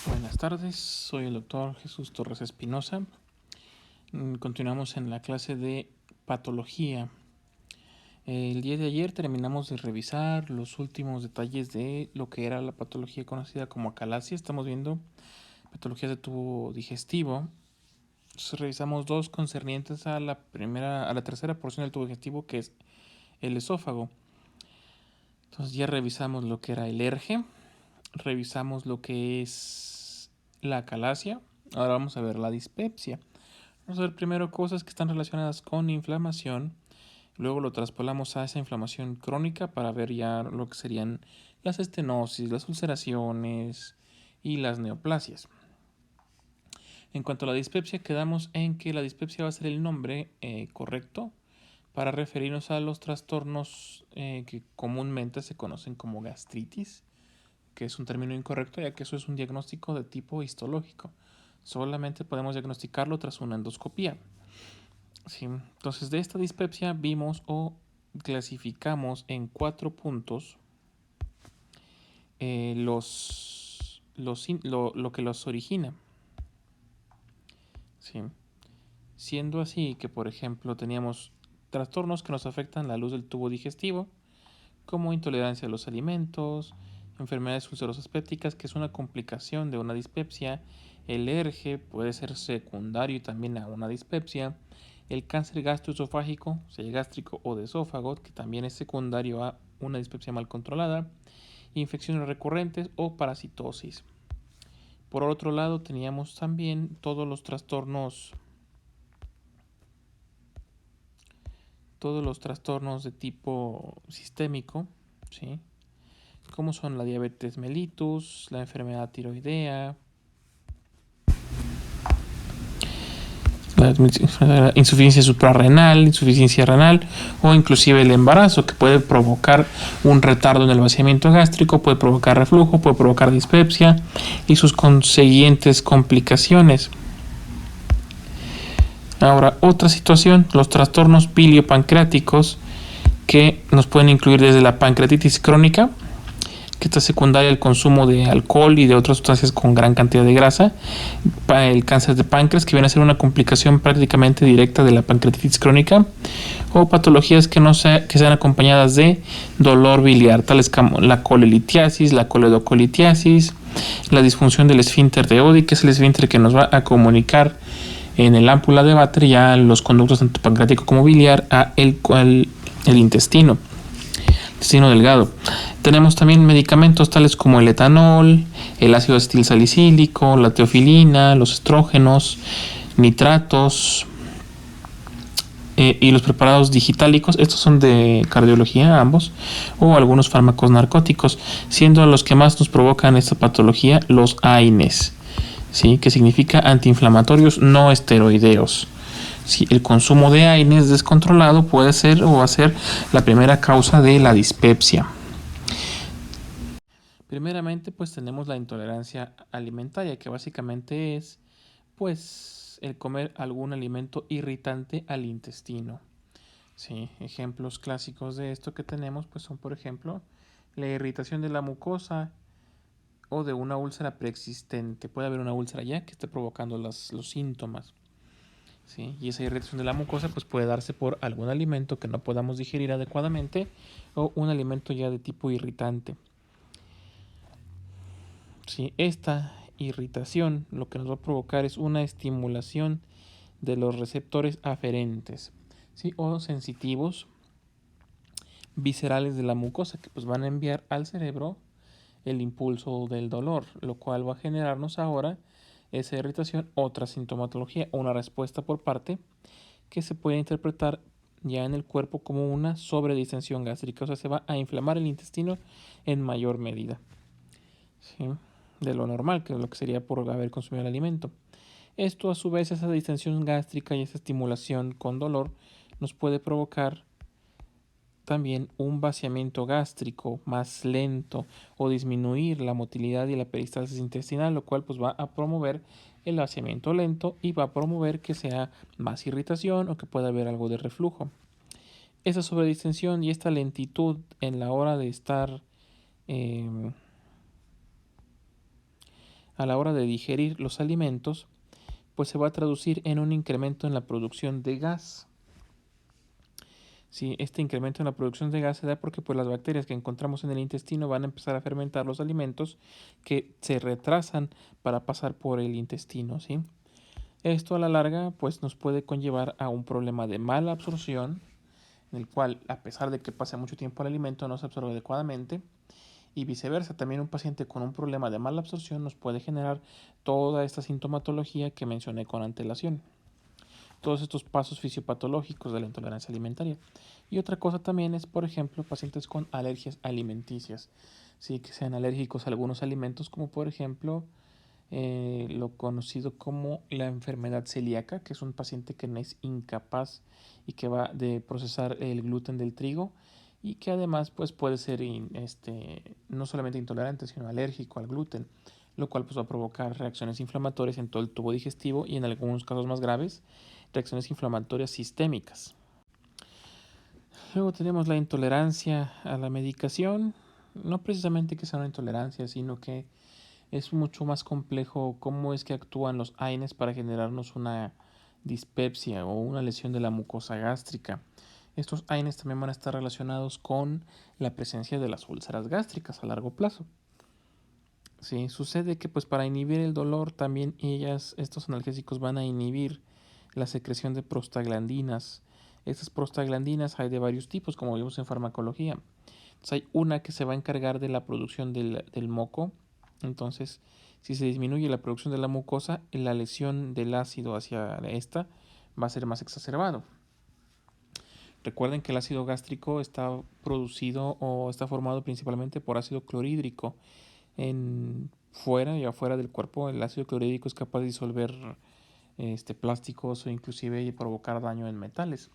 Buenas tardes, soy el doctor Jesús Torres Espinosa. Continuamos en la clase de patología. El día de ayer terminamos de revisar los últimos detalles de lo que era la patología conocida como acalasia. Estamos viendo patologías de tubo digestivo. Entonces, revisamos dos concernientes a la tercera porción del tubo digestivo, que es el esófago. Entonces ya revisamos lo que era el erge, revisamos lo que es la acalasia. Ahora vamos a ver la dispepsia. Vamos a ver primero cosas que están relacionadas con inflamación. Luego lo traspolamos a esa inflamación crónica para ver ya lo que serían las estenosis, las ulceraciones y las neoplasias. En cuanto a la dispepsia, quedamos en que la dispepsia va a ser el nombre correcto para referirnos a los trastornos que comúnmente se conocen como gastritis, que es un término incorrecto ya que eso es un diagnóstico de tipo histológico. Solamente podemos diagnosticarlo tras una endoscopía. Sí, entonces de esta dispepsia vimos o clasificamos en 4 puntos lo que los origina. Sí. Siendo así que, por ejemplo, teníamos trastornos que nos afectan la luz del tubo digestivo, como intolerancia a los alimentos, enfermedades ulcerosas pépticas, que es una complicación de una dispepsia. El ERGE puede ser secundario también a una dispepsia. El cáncer gastroesofágico, sea gástrico o de esófago, que también es secundario a una dispepsia mal controlada. Infecciones recurrentes o parasitosis. Por otro lado, teníamos también todos los trastornos de tipo sistémico, ¿sí? Como son la diabetes mellitus, la enfermedad tiroidea, la insuficiencia suprarrenal, insuficiencia renal o inclusive el embarazo, que puede provocar un retardo en el vaciamiento gástrico, puede provocar reflujo, puede provocar dispepsia y sus consiguientes complicaciones. Ahora, otra situación, los trastornos biliopancreáticos, que nos pueden incluir desde la pancreatitis crónica, que está secundaria al consumo de alcohol y de otras sustancias con gran cantidad de grasa, el cáncer de páncreas, que viene a ser una complicación prácticamente directa de la pancreatitis crónica, o patologías que sean acompañadas de dolor biliar, tales como la colelitiasis, la coledocolitiasis, la disfunción del esfínter de Oddi, que es el esfínter que nos va a comunicar en el ámpula de Vater ya los conductos tanto pancreático como biliar a el intestino delgado. Tenemos también medicamentos tales como el etanol, el ácido acetilsalicílico, la teofilina, los estrógenos, nitratos y los preparados digitálicos. Estos son de cardiología ambos, o algunos fármacos narcóticos, siendo los que más nos provocan esta patología los AINES, ¿sí? Que significa antiinflamatorios no esteroideos. Si el consumo de AINES descontrolado puede ser o va a ser la primera causa de la dispepsia. Primeramente, pues tenemos la intolerancia alimentaria, que básicamente es pues el comer algún alimento irritante al intestino. Sí, ejemplos clásicos de esto que tenemos pues son, por ejemplo, la irritación de la mucosa o de una úlcera preexistente. Puede haber una úlcera ya que esté provocando los síntomas. ¿Sí? Y esa irritación de la mucosa pues puede darse por algún alimento que no podamos digerir adecuadamente o un alimento ya de tipo irritante. ¿Sí? Esta irritación lo que nos va a provocar es una estimulación de los receptores aferentes, ¿sí? O sensitivos viscerales de la mucosa, que pues van a enviar al cerebro el impulso del dolor, lo cual va a generarnos ahora esa irritación, otra sintomatología, una respuesta por parte que se puede interpretar ya en el cuerpo como una sobredistensión gástrica, o sea, se va a inflamar el intestino en mayor medida, ¿sí? De lo normal, que es lo que sería por haber consumido el alimento. Esto a su vez, esa distensión gástrica y esa estimulación con dolor nos puede provocar también un vaciamiento gástrico más lento o disminuir la motilidad y la peristalsis intestinal, lo cual pues va a promover el vaciamiento lento y va a promover que sea más irritación o que pueda haber algo de reflujo. Esa sobredistensión y esta lentitud en la hora de estar a la hora de digerir los alimentos, pues se va a traducir en un incremento en la producción de gas. Sí, este incremento en la producción de gas se da porque pues, las bacterias que encontramos en el intestino van a empezar a fermentar los alimentos que se retrasan para pasar por el intestino, ¿sí? Esto a la larga pues, nos puede conllevar a un problema de mala absorción, en el cual, a pesar de que pase mucho tiempo el alimento, no se absorbe adecuadamente, y viceversa. También un paciente con un problema de mala absorción nos puede generar toda esta sintomatología que mencioné con antelación. Todos estos pasos fisiopatológicos de la intolerancia alimentaria. Y otra cosa también es, por ejemplo, pacientes con alergias alimenticias, ¿sí? Que sean alérgicos a algunos alimentos, como por ejemplo lo conocido como la enfermedad celíaca, que es un paciente que no es incapaz y que va de procesar el gluten del trigo y que además pues, puede ser no solamente intolerante, sino alérgico al gluten, lo cual pues, va a provocar reacciones inflamatorias en todo el tubo digestivo y en algunos casos más graves, reacciones inflamatorias sistémicas. Luego tenemos la intolerancia a la medicación, no precisamente que sea una intolerancia, sino que es mucho más complejo cómo es que actúan los AINES para generarnos una dispepsia o una lesión de la mucosa gástrica. Estos AINES también van a estar relacionados con la presencia de las úlceras gástricas a largo plazo. Sí, sucede que pues para inhibir el dolor también estos analgésicos van a inhibir la secreción de prostaglandinas. Estas prostaglandinas hay de varios tipos, como vimos en farmacología. Entonces, hay una que se va a encargar de la producción del moco. Entonces, si se disminuye la producción de la mucosa, la lesión del ácido hacia esta va a ser más exacerbado. Recuerden que el ácido gástrico está producido o está formado principalmente por ácido clorhídrico. Fuera y afuera del cuerpo, el ácido clorhídrico es capaz de disolver plásticos o inclusive provocar daño en metales.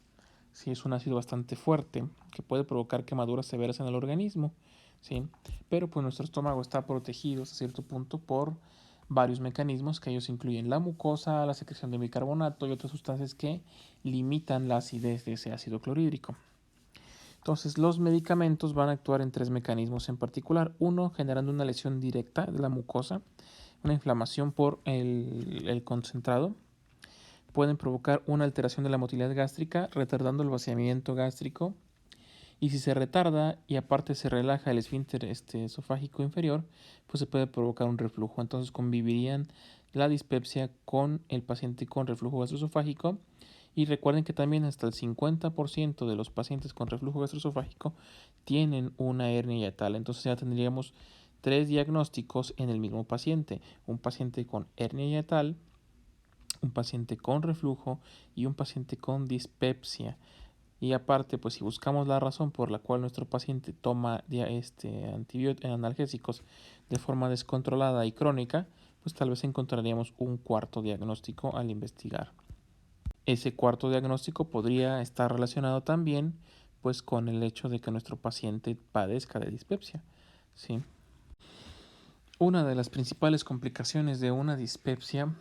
Sí, es un ácido bastante fuerte que puede provocar quemaduras severas en el organismo, ¿sí? Pero pues nuestro estómago está protegido hasta cierto punto por varios mecanismos que ellos incluyen la mucosa, la secreción de bicarbonato y otras sustancias que limitan la acidez de ese ácido clorhídrico. Entonces, los medicamentos van a actuar en tres mecanismos en particular. Uno, generando una lesión directa de la mucosa, una inflamación por el concentrado. Pueden provocar una alteración de la motilidad gástrica, retardando el vaciamiento gástrico. Y si se retarda y aparte se relaja el esfínter esofágico inferior, pues se puede provocar un reflujo. Entonces convivirían la dispepsia con el paciente con reflujo gastroesofágico. Y recuerden que también hasta el 50% de los pacientes con reflujo gastroesofágico tienen una hernia hiatal. Entonces ya tendríamos tres diagnósticos en el mismo paciente. Un paciente con hernia hiatal, un paciente con reflujo y un paciente con dispepsia. Y aparte, pues si buscamos la razón por la cual nuestro paciente toma analgésicos de forma descontrolada y crónica, pues tal vez encontraríamos un cuarto diagnóstico al investigar. Ese cuarto diagnóstico podría estar relacionado también pues con el hecho de que nuestro paciente padezca de dispepsia, ¿sí? Una de las principales complicaciones de una dispepsia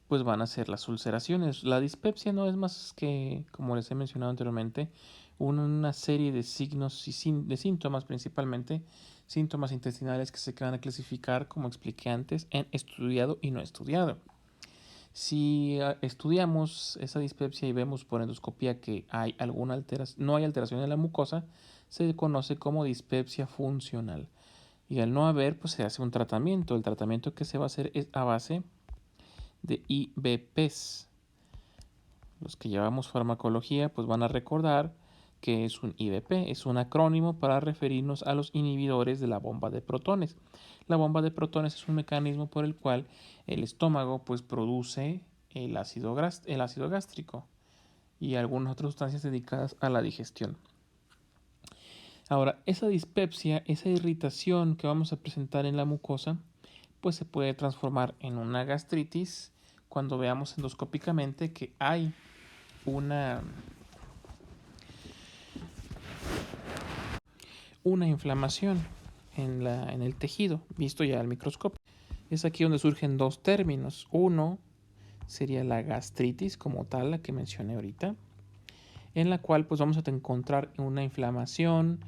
pues van a ser las ulceraciones. La dispepsia no es más que, como les he mencionado anteriormente, una serie de signos y de síntomas, principalmente síntomas intestinales que se van a clasificar, como expliqué antes, en estudiado y no estudiado. Si estudiamos esa dispepsia y vemos por endoscopía que hay no hay alteración en la mucosa, se conoce como dispepsia funcional. Y al no haber, pues se hace un tratamiento. El tratamiento que se va a hacer es a base de IBPs. Los que llevamos farmacología, pues van a recordar que es un IBP, es un acrónimo para referirnos a los inhibidores de la bomba de protones. La bomba de protones es un mecanismo por el cual el estómago pues produce el ácido gástrico y algunas otras sustancias dedicadas a la digestión. Ahora, esa dispepsia, esa irritación que vamos a presentar en la mucosa, pues se puede transformar en una gastritis cuando veamos endoscópicamente que hay una inflamación en el tejido, visto ya al microscopio. Es aquí donde surgen dos términos. Uno sería la gastritis como tal, la que mencioné ahorita, en la cual pues vamos a encontrar una inflamación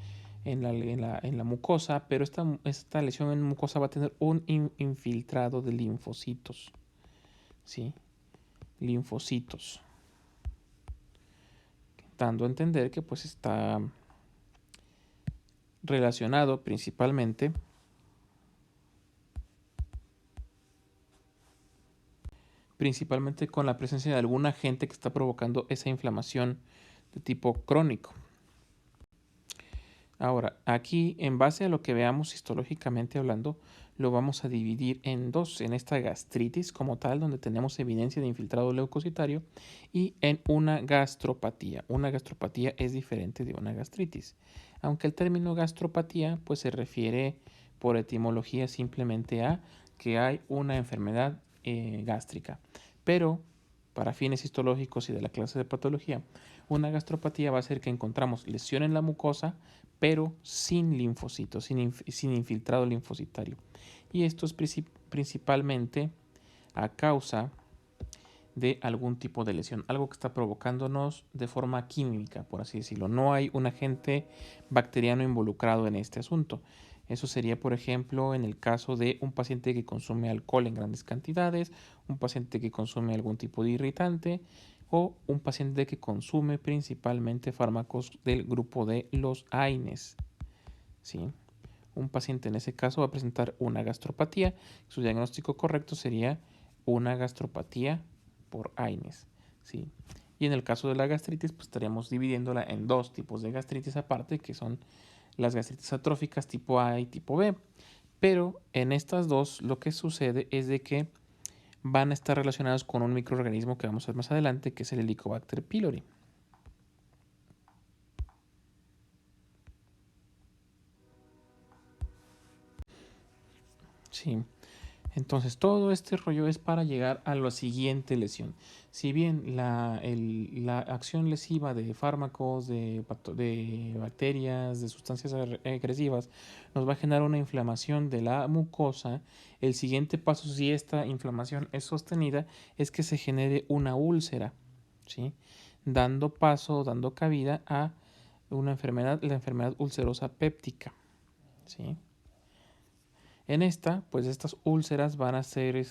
en la mucosa, pero esta lesión en mucosa va a tener un infiltrado de linfocitos, ¿sí? Linfocitos, dando a entender que pues está relacionado principalmente con la presencia de algún agente que está provocando esa inflamación de tipo crónico. Ahora, aquí, en base a lo que veamos histológicamente hablando, lo vamos a dividir en dos, en esta gastritis como tal, donde tenemos evidencia de infiltrado leucocitario, y en una gastropatía. Una gastropatía es diferente de una gastritis, aunque el término gastropatía pues se refiere por etimología simplemente a que hay una enfermedad gástrica, pero para fines histológicos y de la clase de patología, una gastropatía va a ser que encontramos lesión en la mucosa, pero sin linfocitos, sin infiltrado linfocitario. Y esto es principalmente a causa de algún tipo de lesión, algo que está provocándonos de forma química, por así decirlo. No hay un agente bacteriano involucrado en este asunto. Eso sería, por ejemplo, en el caso de un paciente que consume alcohol en grandes cantidades, un paciente que consume algún tipo de irritante o un paciente que consume principalmente fármacos del grupo de los AINES. ¿Sí? Un paciente en ese caso va a presentar una gastropatía. Su diagnóstico correcto sería una gastropatía por AINES. ¿Sí? Y en el caso de la gastritis, pues estaríamos dividiéndola en dos tipos de gastritis aparte, que son las gastritis atróficas tipo A y tipo B. Pero en estas dos lo que sucede es de que van a estar relacionados con un microorganismo que vamos a ver más adelante, que es el Helicobacter pylori. Sí. Entonces, todo este rollo es para llegar a la siguiente lesión. Si bien la acción lesiva de fármacos, de bacterias, de sustancias agresivas, nos va a generar una inflamación de la mucosa, el siguiente paso, si esta inflamación es sostenida, es que se genere una úlcera, ¿sí? Dando cabida a una enfermedad, la enfermedad ulcerosa péptica, ¿sí? En esta, pues estas úlceras van a ser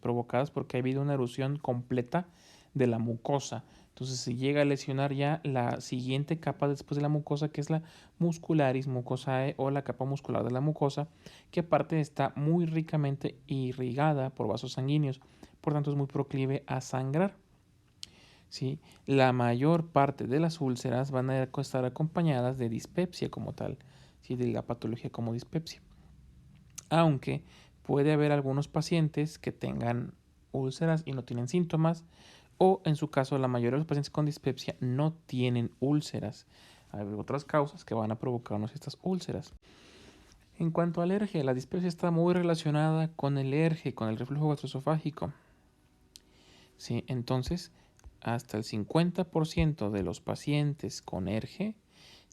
provocadas porque ha habido una erosión completa de la mucosa. Entonces se llega a lesionar ya la siguiente capa después de la mucosa, que es la muscularis mucosae o la capa muscular de la mucosa, que aparte está muy ricamente irrigada por vasos sanguíneos, por tanto es muy proclive a sangrar. ¿Sí? La mayor parte de las úlceras van a estar acompañadas de dispepsia como tal, ¿sí? De la patología como dispepsia. Aunque puede haber algunos pacientes que tengan úlceras y no tienen síntomas, o en su caso la mayoría de los pacientes con dispepsia no tienen úlceras. Hay otras causas que van a provocarnos estas úlceras. En cuanto a alergia, la dispepsia está muy relacionada con el ERGE, con el reflujo gastroesofágico. ¿Sí? Entonces, hasta el 50% de los pacientes con ERGE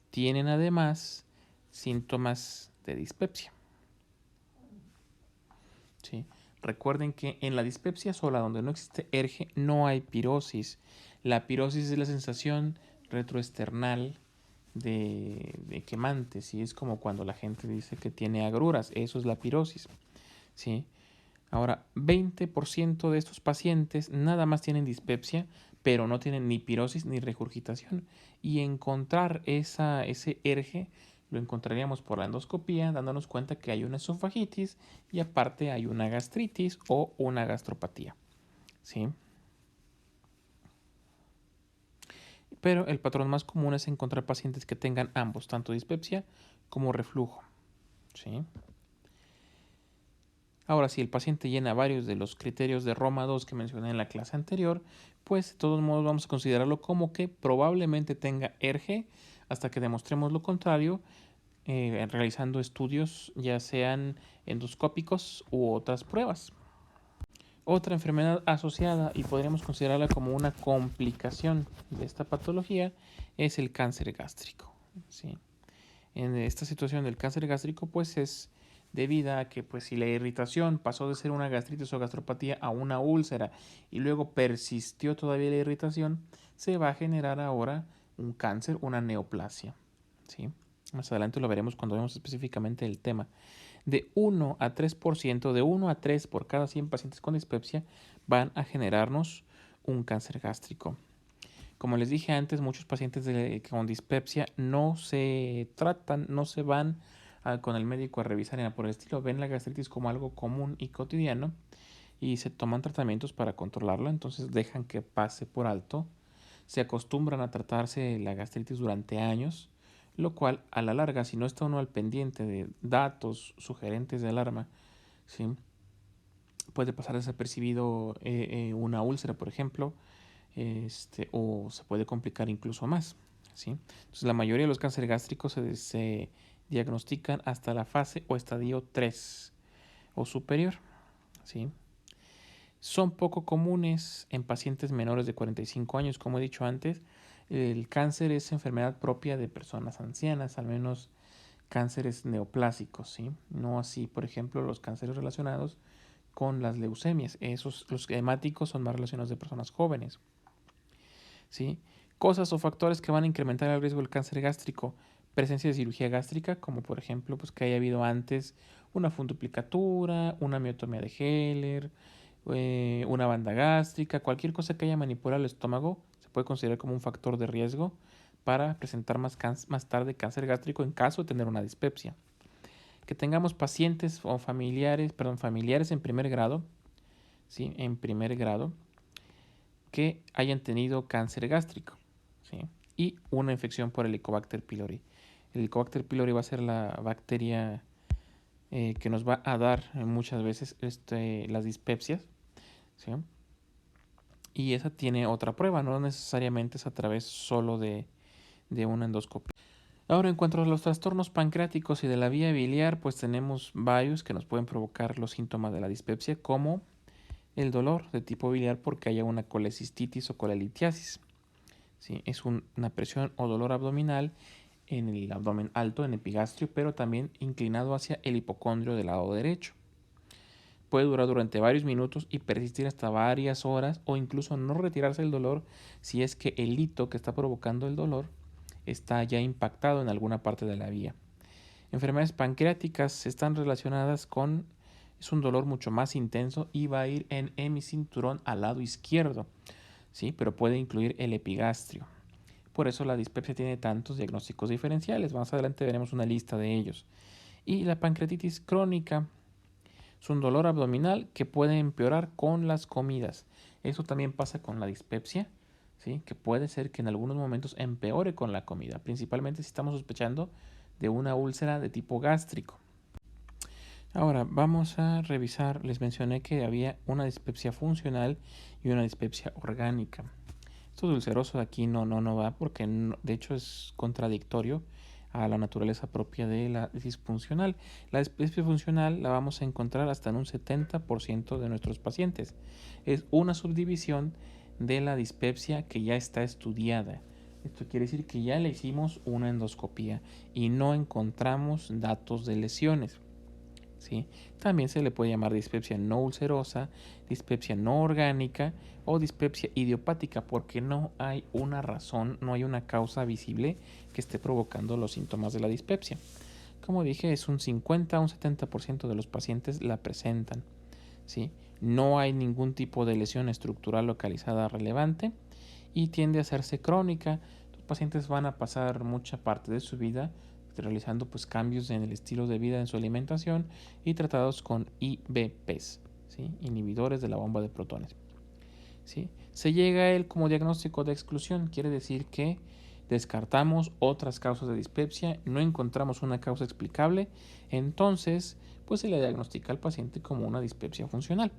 tienen además síntomas de dispepsia. ¿Sí? Recuerden que en la dispepsia sola, donde no existe ERGE, no hay pirosis. La pirosis es la sensación retroesternal de quemante, ¿sí? Es como cuando la gente dice que tiene agruras, eso es la pirosis, ¿sí? Ahora, 20% de estos pacientes nada más tienen dispepsia, pero no tienen ni pirosis ni regurgitación. Y encontrar ese ERGE lo encontraríamos por la endoscopía, dándonos cuenta que hay una esofagitis y aparte hay una gastritis o una gastropatía, ¿sí? Pero el patrón más común es encontrar pacientes que tengan ambos, tanto dispepsia como reflujo, ¿sí? Ahora, si el paciente llena varios de los criterios de Roma 2 que mencioné en la clase anterior, pues de todos modos vamos a considerarlo como que probablemente tenga ERGE hasta que demostremos lo contrario, realizando estudios ya sean endoscópicos u otras pruebas. Otra enfermedad asociada y podríamos considerarla como una complicación de esta patología es el cáncer gástrico, ¿sí? En esta situación del cáncer gástrico pues es debida a que pues si la irritación pasó de ser una gastritis o gastropatía a una úlcera y luego persistió todavía la irritación, se va a generar ahora un cáncer, una neoplasia, ¿sí? Más adelante lo veremos cuando vemos específicamente el tema. De 1 a 3%, de 1 a 3 por cada 100 pacientes con dispepsia van a generarnos un cáncer gástrico. Como les dije antes, muchos pacientes con dispepsia no se tratan, no se van con el médico a revisar ni nada por el estilo. Ven la gastritis como algo común y cotidiano y se toman tratamientos para controlarlo, entonces dejan que pase por alto. Se acostumbran a tratarse la gastritis durante años, lo cual a la larga, si no está uno al pendiente de datos sugerentes de alarma, ¿sí?, puede pasar desapercibido una úlcera, por ejemplo, o se puede complicar incluso más, ¿sí? Entonces, la mayoría de los cánceres gástricos se diagnostican hasta la fase o estadio 3 o superior, ¿sí? Son poco comunes en pacientes menores de 45 años, como he dicho antes. El cáncer es enfermedad propia de personas ancianas, al menos cánceres neoplásicos, ¿sí? No así, por ejemplo, los cánceres relacionados con las leucemias. Los hemáticos son más relacionados de personas jóvenes, ¿sí? Cosas o factores que van a incrementar el riesgo del cáncer gástrico. Presencia de cirugía gástrica, como por ejemplo, pues que haya habido antes una funduplicatura, una miotomía de Heller, una banda gástrica, cualquier cosa que haya manipulado el estómago se puede considerar como un factor de riesgo para presentar más tarde cáncer gástrico en caso de tener una dispepsia. Que tengamos pacientes o familiares en primer grado, ¿sí?, en primer grado, que hayan tenido cáncer gástrico, ¿sí?, y una infección por Helicobacter pylori. El Helicobacter pylori va a ser la bacteria que nos va a dar muchas veces las dispepsias, ¿sí? Y esa tiene otra prueba, no necesariamente es a través solo de una endoscopia. Ahora, en cuanto a los trastornos pancreáticos y de la vía biliar, pues tenemos varios que nos pueden provocar los síntomas de la dispepsia, como el dolor de tipo biliar porque haya una colecistitis o colelitiasis, ¿sí? Es una presión o dolor abdominal en el abdomen alto, en epigastrio, pero también inclinado hacia el hipocondrio del lado derecho. Puede durar durante varios minutos y persistir hasta varias horas, o incluso no retirarse el dolor si es que el hito que está provocando el dolor está ya impactado en alguna parte de la vía. Enfermedades pancreáticas están relacionadas con, es un dolor mucho más intenso y va a ir en hemicinturón al lado izquierdo, ¿sí?, pero puede incluir el epigastrio. Por eso la dispepsia tiene tantos diagnósticos diferenciales. Más adelante veremos una lista de ellos. Y la pancreatitis crónica es un dolor abdominal que puede empeorar con las comidas. Eso también pasa con la dispepsia, ¿sí?, que puede ser que en algunos momentos empeore con la comida, principalmente si estamos sospechando de una úlcera de tipo gástrico. Ahora vamos a revisar, les mencioné que había una dispepsia funcional y una dispepsia orgánica. Esto de ulceroso de aquí no va porque de hecho es contradictorio a la naturaleza propia de la disfuncional. La dispepsia funcional la vamos a encontrar hasta en un 70% de nuestros pacientes. Es una subdivisión de la dispepsia que ya está estudiada. Esto quiere decir que ya le hicimos una endoscopía y no encontramos datos de lesiones, ¿sí? También se le puede llamar dispepsia no ulcerosa, dispepsia no orgánica o dispepsia idiopática porque no hay una razón, no hay una causa visible que esté provocando los síntomas de la dispepsia. Como dije, es un 50 a un 70% de los pacientes la presentan, ¿sí? No hay ningún tipo de lesión estructural localizada relevante y tiende a hacerse crónica. Los pacientes van a pasar mucha parte de su vida realizando pues cambios en el estilo de vida, en su alimentación y tratados con IBPs, ¿sí?, inhibidores de la bomba de protones, ¿sí? Se llega a él como diagnóstico de exclusión, quiere decir que descartamos otras causas de dispepsia, no encontramos una causa explicable, entonces pues se le diagnostica al paciente como una dispepsia funcional.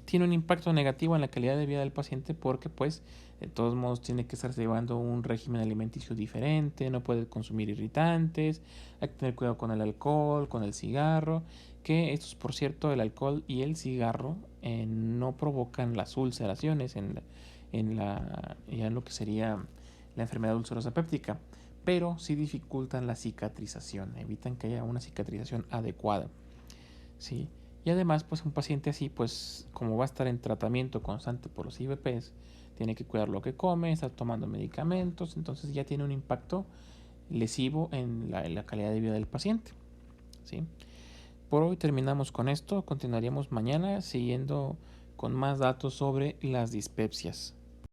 Tiene un impacto negativo en la calidad de vida del paciente porque pues de todos modos tiene que estarse llevando un régimen alimenticio diferente, no puede consumir irritantes, hay que tener cuidado con el alcohol, con el cigarro, que estos, por cierto, el alcohol y el cigarro no provocan las ulceraciones ya en lo que sería la enfermedad ulcerosa péptica, pero sí dificultan la cicatrización, evitan que haya una cicatrización adecuada, ¿sí? Y además, pues un paciente así, pues como va a estar en tratamiento constante por los IBPs, tiene que cuidar lo que come, estar tomando medicamentos, entonces ya tiene un impacto lesivo en la calidad de vida del paciente, ¿sí? Por hoy terminamos con esto, continuaríamos mañana siguiendo con más datos sobre las dispepsias.